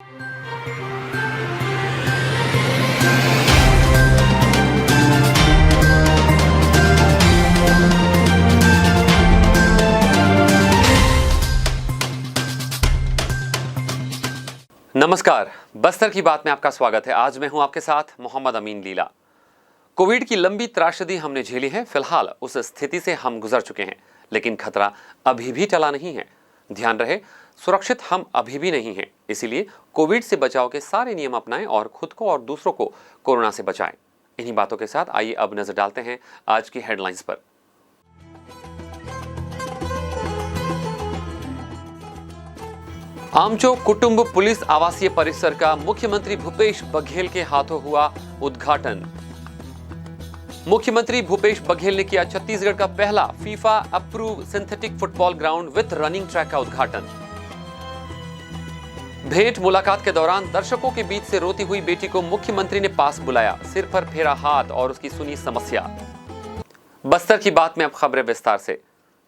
नमस्कार, बस्तर की बात में आपका स्वागत है। आज मैं हूं आपके साथ मोहम्मद अमीन लीला। कोविड की लंबी त्रासदी हमने झेली है। फिलहाल उस स्थिति से हम गुजर चुके हैं, लेकिन खतरा अभी भी टला नहीं है। ध्यान रहे, सुरक्षित हम अभी भी नहीं हैं। इसीलिए कोविड से बचाव के सारे नियम अपनाएं और खुद को और दूसरों को कोरोना से बचाएं। इन्हीं बातों के साथ आइए अब नजर डालते हैं आज की हेडलाइंस पर। आमचो कुटुंब पुलिस आवासीय परिसर का मुख्यमंत्री भूपेश बघेल के हाथों हुआ उद्घाटन। मुख्यमंत्री भूपेश बघेल ने किया छत्तीसगढ़ का पहला FIFA approve synthetic football ground with running track का उद्घाटन। भेंट मुलाकात के दौरान दर्शकों के बीच से रोती हुई बेटी को मुख्यमंत्री ने पास बुलाया, सिर पर फेरा हाथ और उसकी सुनी समस्या। बस्तर की बात में अब खबरें विस्तार से।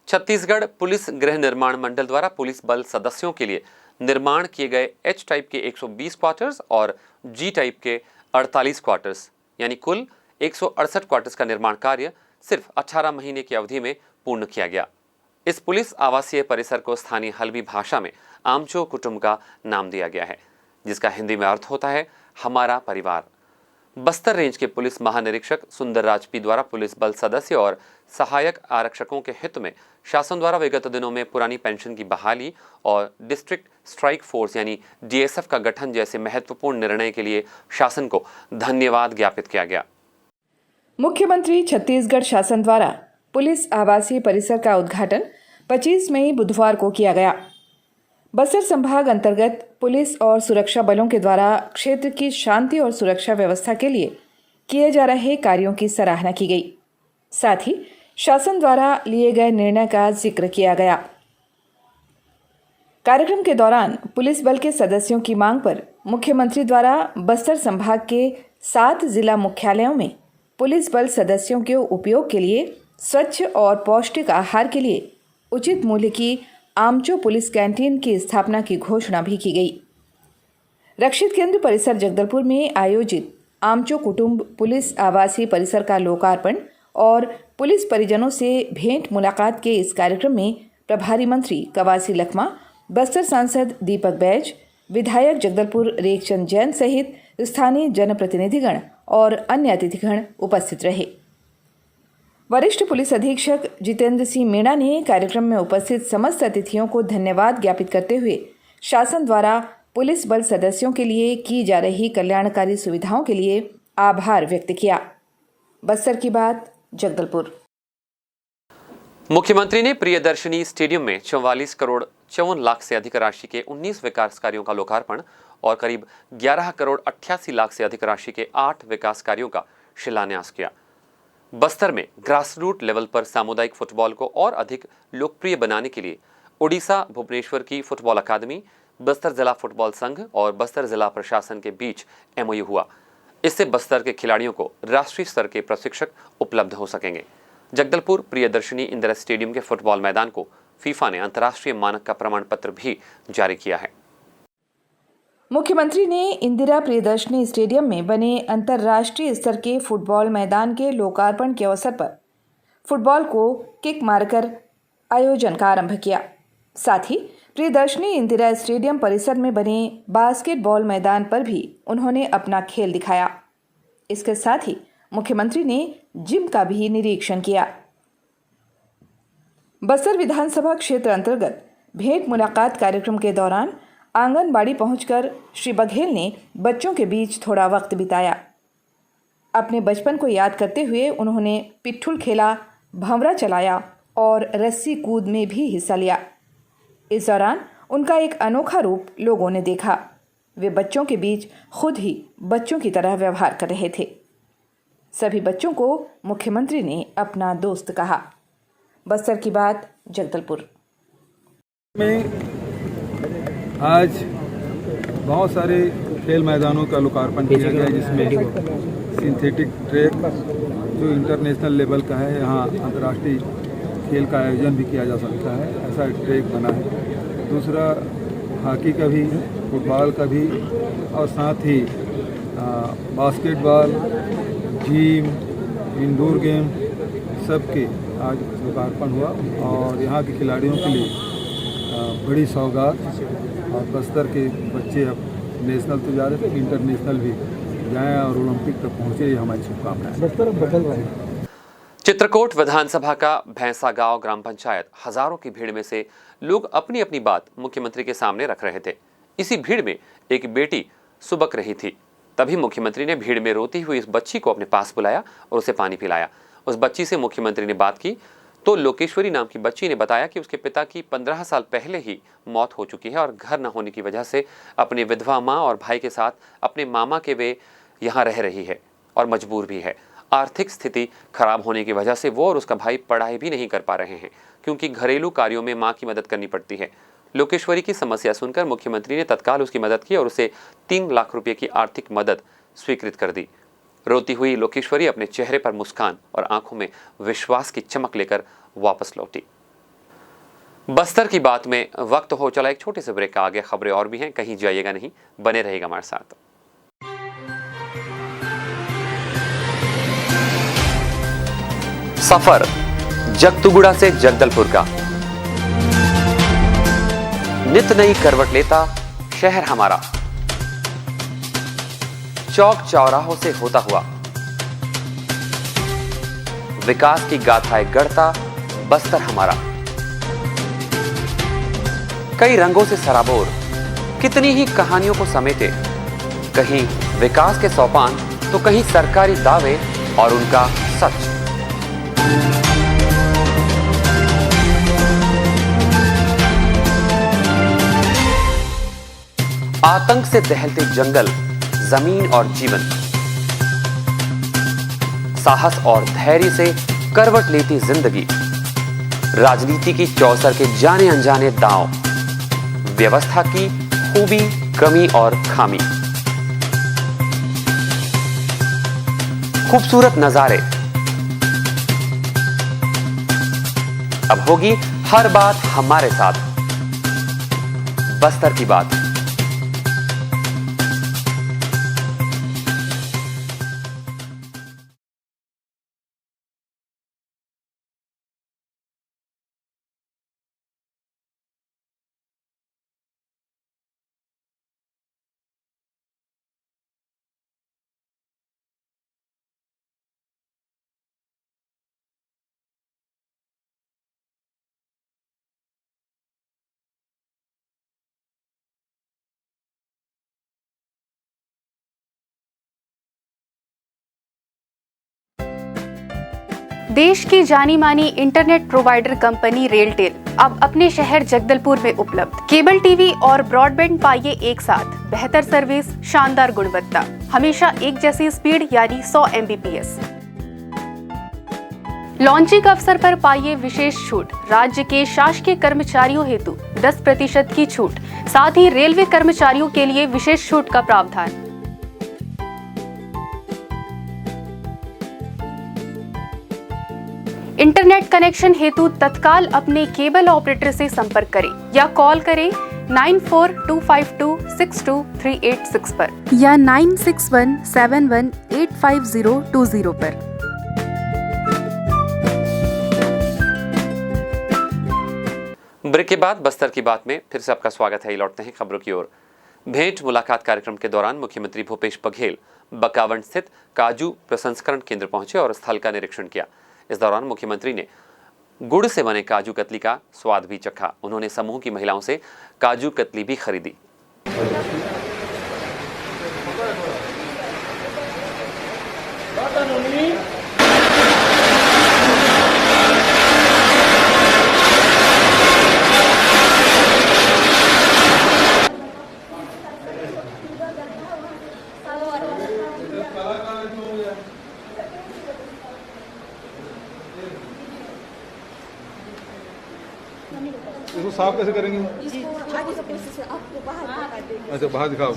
छत्तीसगढ़ पुलिस गृह निर्माण मंडल द्वारा पुलिस बल सदस्यों के लिए निर्माण किए गए एच टाइप के 120 क्वार्टर्स और जी टाइप के 48 क्वार्टर्स यानी कुल 168 क्वार्टर्स का निर्माण कार्य सिर्फ 18 महीने की अवधि में पूर्ण किया गया। इस पुलिस आवासीय परिसर को स्थानीय हल्बी भाषा में आमचो कुटुंब का नाम दिया गया है, जिसका हिंदी में अर्थ होता है हमारा परिवार। बस्तर रेंज के पुलिस महानिरीक्षक सुंदर राजपी द्वारा पुलिस बल सदस्य और सहायक आरक्षकों के हित में शासन द्वारा विगत दिनों में पुरानी पेंशन की बहाली और डिस्ट्रिक्ट स्ट्राइक फोर्स यानी डीएसएफ का गठन जैसे महत्वपूर्ण निर्णय के लिए शासन को धन्यवाद ज्ञापित किया गया। मुख्यमंत्री छत्तीसगढ़ शासन द्वारा पुलिस आवासीय परिसर का उद्घाटन 25 मई बुधवार को किया गया। बस्तर संभाग अंतर्गत पुलिस और सुरक्षा बलों के द्वारा क्षेत्र की शांति और सुरक्षा व्यवस्था के लिए किए जा रहे कार्यों की सराहना की गई। साथ ही शासन द्वारा लिए गए निर्णय का जिक्र किया गया। कार्यक्रम के दौरान पुलिस बल के सदस्यों की मांग पर मुख्यमंत्री द्वारा बस्तर संभाग के 7 जिला मुख्यालयों में पुलिस बल सदस्यों के उपयोग के लिए स्वच्छ और पौष्टिक आहार के लिए उचित मूल्य की आमचो पुलिस कैंटीन की स्थापना की घोषणा भी की गई। रक्षित केंद्र परिसर जगदलपुर में आयोजित आमचो कुटुंब पुलिस आवासीय परिसर का लोकार्पण और पुलिस परिजनों से भेंट मुलाकात के इस कार्यक्रम में प्रभारी मंत्री कवासी लखमा, बस्तर सांसद दीपक बैज, विधायक जगदलपुर रेखचंद जैन सहित स्थानीय जनप्रतिनिधिगण और अन्य अतिथिगण उपस्थित रहे। वरिष्ठ पुलिस अधीक्षक जितेंद्र सिंह मीणा ने कार्यक्रम में उपस्थित समस्त अतिथियों को धन्यवाद ज्ञापित करते हुए शासन द्वारा पुलिस बल सदस्यों के लिए की जा रही कल्याणकारी सुविधाओं के लिए आभार व्यक्त किया। बस्तर की बात, जगदलपुर। मुख्यमंत्री ने प्रियदर्शनी स्टेडियम में 44 करोड़ 54 लाख से अधिक राशि के 19 विकास कार्यों का लोकार्पण और करीब 11 करोड़ 88 लाख से अधिक राशि के 8 विकास कार्यों का शिलान्यास किया। बस्तर में ग्रासरूट लेवल पर सामुदायिक फुटबॉल को और अधिक लोकप्रिय बनाने के लिए ओडिशा भुवनेश्वर की फुटबॉल अकादमी, बस्तर जिला फुटबॉल संघ और बस्तर जिला प्रशासन के बीच एमओयू हुआ। इससे बस्तर के खिलाड़ियों को राष्ट्रीय स्तर के प्रशिक्षक उपलब्ध हो सकेंगे। जगदलपुर प्रियदर्शनी इंदिरा स्टेडियम के फुटबॉल मैदान को फीफा ने अंतर्राष्ट्रीय मानक का प्रमाण पत्र भी जारी किया है। मुख्यमंत्री ने इंदिरा प्रियदर्शनी स्टेडियम में बने अंतर्राष्ट्रीय स्तर के फुटबॉल मैदान के लोकार्पण के अवसर पर फुटबॉल को किक मारकर आयोजन का आरंभ किया। साथ ही प्रियदर्शनी इंदिरा स्टेडियम परिसर में बने बास्केटबॉल मैदान पर भी उन्होंने अपना खेल दिखाया। इसके साथ ही मुख्यमंत्री ने जिम का भी निरीक्षण किया। बस्तर विधानसभा क्षेत्र अंतर्गत भेंट मुलाकात कार्यक्रम के दौरान आंगनबाड़ी पहुंचकर श्री बघेल ने बच्चों के बीच थोड़ा वक्त बिताया। अपने बचपन को याद करते हुए उन्होंने पिट्ठुल खेला, भंवरा चलाया और रस्सी कूद में भी हिस्सा लिया। इस दौरान उनका एक अनोखा रूप लोगों ने देखा। वे बच्चों के बीच खुद ही बच्चों की तरह व्यवहार कर रहे थे। सभी बच्चों को मुख्यमंत्री ने अपना दोस्त कहा। बस्तर की बात, जगदलपुर में आज बहुत सारे खेल मैदानों का लोकार्पण किया गया, जिसमें सिंथेटिक ट्रैक जो इंटरनेशनल लेवल का है, यहाँ अंतर्राष्ट्रीय खेल का आयोजन भी किया जा सकता है, ऐसा ट्रैक बना है। दूसरा हॉकी का भी फुटबॉल का भी, और साथ ही बास्केटबॉल, जिम, इंडोर गेम सबके आज लोकार्पण हुआ और यहाँ के खिलाड़ियों के लिए बड़ी सौगात। और बस्तर के बच्चे अब नेशनल तो जा रहे थे, इंटरनेशनल भी जाएँ और ओलंपिक तक पहुँचे, ये हमारी शुभकामनाएं। बस्तर बदल रहे हैं। चित्रकूट विधानसभा का भैंसा गांव ग्राम पंचायत, हजारों की भीड़ में से लोग अपनी अपनी बात मुख्यमंत्री के सामने रख रहे थे। इसी भीड़ में एक बेटी सुबक रही थी। तभी मुख्यमंत्री ने भीड़ में रोती हुई इस बच्ची को अपने पास बुलाया और उसे पानी पिलाया। उस बच्ची से मुख्यमंत्री ने बात की तो लोकेश्वरी नाम की बच्ची ने बताया कि उसके पिता की 15 साल पहले ही मौत हो चुकी है और घर न होने की वजह से अपनी विधवा माँ और भाई के साथ अपने मामा के वे यहाँ रह रही है और मजबूर भी है। आर्थिक स्थिति खराब होने की वजह से वो और उसका भाई पढ़ाई भी नहीं कर पा रहे हैं क्योंकि घरेलू कार्यों में मां की मदद करनी पड़ती है। लोकेश्वरी की समस्या सुनकर मुख्यमंत्री ने तत्काल उसकी मदद की और उसे 3 लाख रुपए की आर्थिक मदद स्वीकृत कर दी। रोती हुई लोकेश्वरी अपने चेहरे पर मुस्कान और आंखों में विश्वास की चमक लेकर वापस लौटी। बस्तर की बात में वक्त हो चला एक छोटे से ब्रेक का। आगे खबरें और भी हैं, कहीं जाइएगा नहीं, बने रहेगा हमारे साथ। सफर जगतुगुड़ा से जगदलपुर का, नित नई करवट लेता शहर हमारा, चौक चौराहों से होता हुआ विकास की गाथाएं गढ़ता बस्तर हमारा। कई रंगों से सराबोर, कितनी ही कहानियों को समेटे, कहीं विकास के सोपान तो कहीं सरकारी दावे और उनका सच। आतंक से दहलते जंगल, जमीन और जीवन, साहस और धैर्य से करवट लेती जिंदगी, राजनीति की चौसर के जाने अनजाने दांव, व्यवस्था की खूबी, कमी और खामी, खूबसूरत नजारे। अब होगी हर बात हमारे साथ, बस्तर की बात। देश की जानी मानी इंटरनेट प्रोवाइडर कंपनी रेलटेल अब अपने शहर जगदलपुर में उपलब्ध। केबल टीवी और ब्रॉडबैंड पाइए एक साथ, बेहतर सर्विस, शानदार गुणवत्ता, हमेशा एक जैसी स्पीड यानी 100 Mbps। लॉन्चिंग अवसर पर पाइए विशेष छूट, राज्य के शासकीय कर्मचारियों हेतु 10% की छूट, साथ ही रेलवे कर्मचारियों के लिए विशेष छूट का प्रावधान। इंटरनेट कनेक्शन हेतु तत्काल अपने केबल ऑपरेटर से संपर्क करें या कॉल करें 9425262386 पर या 9617185020 पर। ब्रेक के बाद बस्तर की बात में फिर से आपका स्वागत है। लौटते हैं खबरों की ओर। भेंट मुलाकात कार्यक्रम के दौरान मुख्यमंत्री भूपेश बघेल बकावंड स्थित काजू प्रसंस्करण केंद्र पहुंचे और स्थल का निरीक्षण किया। इस दौरान मुख्यमंत्री ने गुड़ से बने काजू कतली का स्वाद भी चखा। उन्होंने समूह की महिलाओं से काजू कतली भी खरीदी। इसको साफ कैसे करेंगे? अच्छा, बाहर दिखाओ।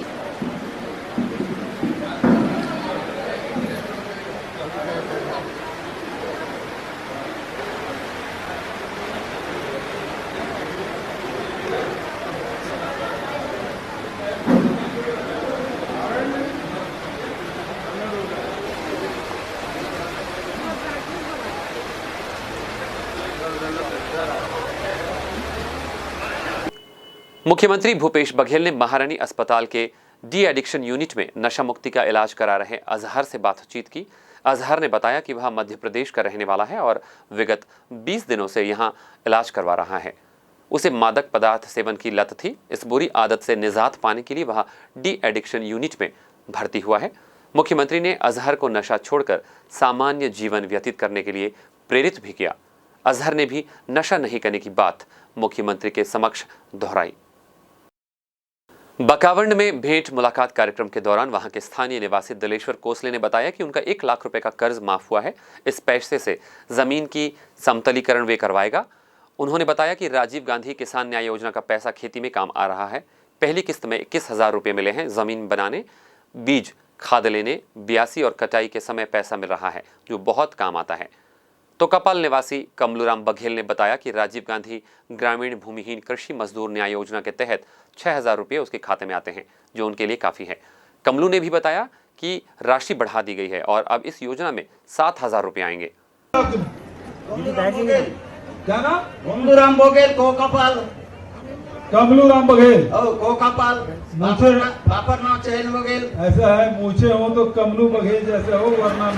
मुख्यमंत्री भूपेश बघेल ने महारानी अस्पताल के डी एडिक्शन यूनिट में नशा मुक्ति का इलाज करा रहे अजहर से बातचीत की। अजहर ने बताया कि वह मध्य प्रदेश का रहने वाला है और विगत 20 दिनों से यहां इलाज करवा रहा है। उसे मादक पदार्थ सेवन की लत थी। इस बुरी आदत से निजात पाने के लिए वह डी एडिक्शन यूनिट में भर्ती हुआ है। मुख्यमंत्री ने अजहर को नशा छोड़कर सामान्य जीवन व्यतीत करने के लिए प्रेरित भी किया। अजहर ने भी नशा नहीं करने की बात मुख्यमंत्री के समक्ष दोहराई। बकावंड में भेंट मुलाकात कार्यक्रम के दौरान वहां के स्थानीय निवासी दिलेश्वर कोसले ने बताया कि उनका 1 लाख रुपए का कर्ज माफ हुआ है। इस पैसे से जमीन की समतलीकरण वे करवाएगा। उन्होंने बताया कि राजीव गांधी किसान न्याय योजना का पैसा खेती में काम आ रहा है। पहली किस्त में 21,000 रुपये मिले हैं। जमीन बनाने, बीज खाद लेने, ब्यासी और कटाई के समय पैसा मिल रहा है जो बहुत काम आता है। तो कपाल निवासी कमलूराम बघेल ने बताया कि राजीव गांधी ग्रामीण भूमिहीन कृषि मजदूर न्याय योजना के तहत 6,000 रुपये उसके खाते में आते हैं जो उनके लिए काफ़ी है। कमलू ने भी बताया कि राशि बढ़ा दी गई है और अब इस योजना में 7,000 रुपये आएंगे। क्या नाम? कमलूराम बघेल को कपाल कमलूराम बघेल को कपाल मुझे पापर नाम चैन बघेल। ऐसा है, मूछे हो तो कमलू बघेल जैसे हो, वरना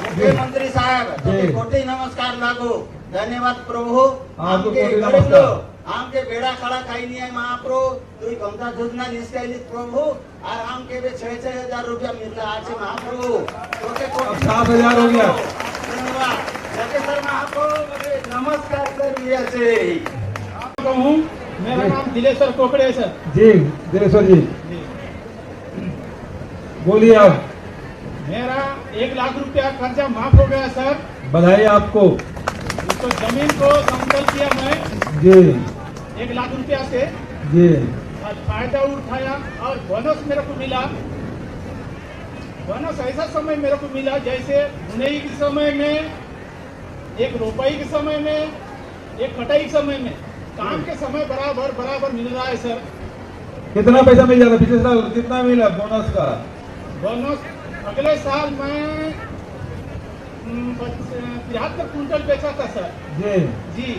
मुख्यमंत्री साहब कोटि नमस्कार लागू। धन्यवाद प्रभु। आपको आमके कोटि गरीब नमस्कार। लोग आमके बेड़ा खड़ा खाई नहीं है महाप्रभु। तुई गंगा योजना निष्कालित प्रभु और आमके भी 6,000 रुपया मिल रहा है महाप्रभु। अब 7,000 हो गया। धन्यवाद सर महाप्रभु। नमस्कार सर भैया से कहूँ। मेरा नाम दिलेश्वर कोकड़े है सर। जी दिलेश्वर जी बोलिए आप। मेरा 1 लाख रुपया कर्जा माफ हो गया सर। बधाई आपको। तो जमीन को समतल किया मैं जी 1 लाख रुपया से जी और फायदा उठाया और बोनस मेरे को मिला। बोनस ऐसा समय मेरे को मिला जैसे बुनाई के समय में, एक रोपाई के समय में, एक कटाई के समय में, काम के समय बराबर मिल रहा है सर। कितना पैसा मिल जाता? पिछले साल कितना मिला बोनस का? बोनस अगले साल मैं 73 कुंटल बेचा था सर। जी। जी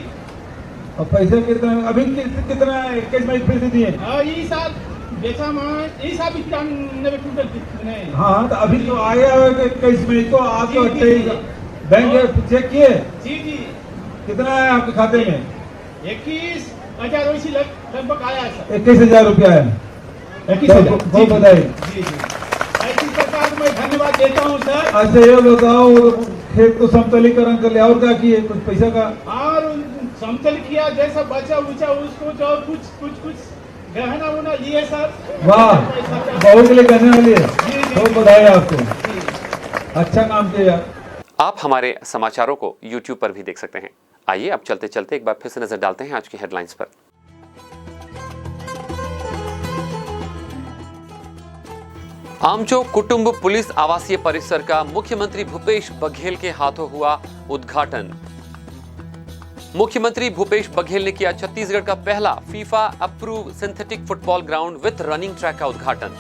और पैसे कितना अभी कितना 21 में फिर से दिए? ये साल बेचा मैं, ये साल 93 कुंटल नहीं। हाँ तो अभी तो आया 21 में, तो आप तो जी, जी, 28 बैंक चेक किए? जी जी। कितना है आपके खाते में? 21,000 वैसी लगभग आया है सर। 21,000 रुपया है। 21,000 बहुत बधाई। जी जी। ऐसी सरकार को मैं धन्यवाद देता हूँ सर। अच्छा ये बताओ, खेत को समतलीकरण कर लिया और क्या किए? कुछ पैसा का और समतल किया, जैसा बचा उचा उसको जो कुछ गहना उना लिए सर। वाह, बहू के लिए कहने वाली है। जी, जी। बहुत बधाई आपको, अच्छा काम किया। आप हमारे समाचारों को YouTube पर भी देख सकते हैं। आइए अब चलते चलते एक बार फिर से नजर डालते हैं आज की हेडलाइंस पर। आमचो कुटुंब पुलिस आवासीय परिसर का मुख्यमंत्री भूपेश बघेल के हाथों हुआ उद्घाटन। मुख्यमंत्री भूपेश बघेल ने किया छत्तीसगढ़ का पहला FIFA approve synthetic football ground with running track का उद्घाटन।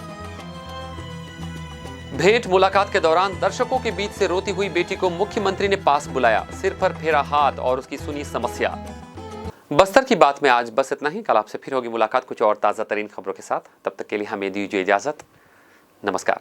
भेंट मुलाकात के दौरान दर्शकों के बीच से रोती हुई बेटी को मुख्यमंत्री ने पास बुलाया, सिर पर फेरा हाथ और उसकी सुनी समस्या। बस्तर की बात में आज बस इतना ही। कल आपसे फिर होगी मुलाकात कुछ और ताजा तरीन खबरों के साथ। तब तक के लिए हमें दीजिए इजाजत। नमस्कार।